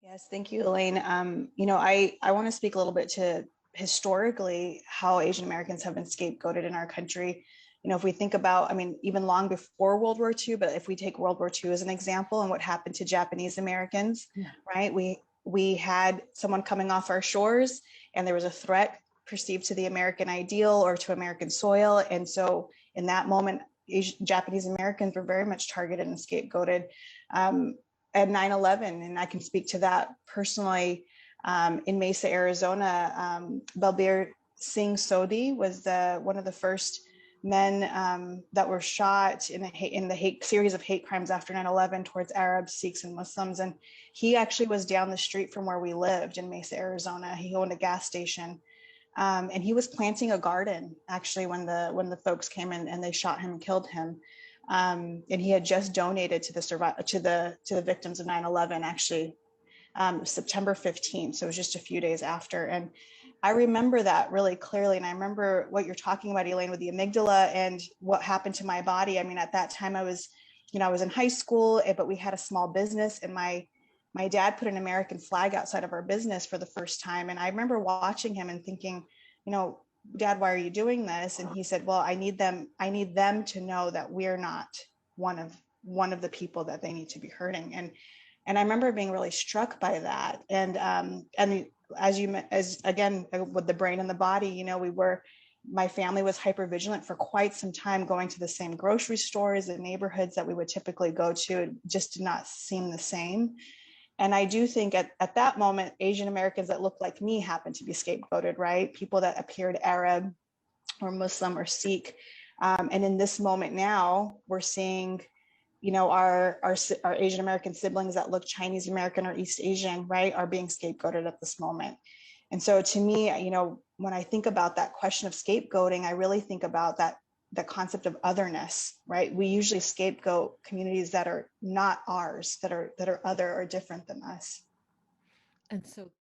Yes, thank you, Elaine. I want to speak a little bit to historically how Asian Americans have been scapegoated in our country. If we think about, even long before World War II, but if we take World War II as an example and what happened to Japanese Americans, right? We had someone coming off our shores and there was a threat perceived to the American ideal or to American soil. And so in that moment, Japanese Americans were very much targeted and scapegoated. At 9/11, and I can speak to that personally. In Mesa, Arizona, Balbir Singh Sodhi was one of the first men that were shot in the hate series of hate crimes after 9/11 towards Arabs, Sikhs, and Muslims. And he actually was down the street from where we lived in Mesa, Arizona. He owned a gas station. And he was planting a garden actually when the folks came in and they shot him and killed him. And he had just donated to the victims of 9/11 actually September 15th. So it was just a few days after. And I remember that really clearly. And I remember what you're talking about, Elaine, with the amygdala and what happened to my body. At that time I was in high school, but we had a small business, and my dad put an American flag outside of our business for the first time. And I remember watching him and thinking, Dad, why are you doing this? And he said, well, I need them to know that we're not one of the people that they need to be hurting. And I remember being really struck by that. And as again, with the brain and the body, my family was hyper vigilant for quite some time, going to the same grocery stores and neighborhoods that we would typically go to. It just did not seem the same. And I do think at that moment, Asian Americans that looked like me happened to be scapegoated, right? People that appeared Arab or Muslim or Sikh. And in this moment now, we're seeing, our Asian American siblings that look Chinese American or East Asian, right, are being scapegoated at this moment. And so to me, when I think about that question of scapegoating, I really think about the concept of otherness, right? We usually scapegoat communities that are not ours, that are other or different than us. And so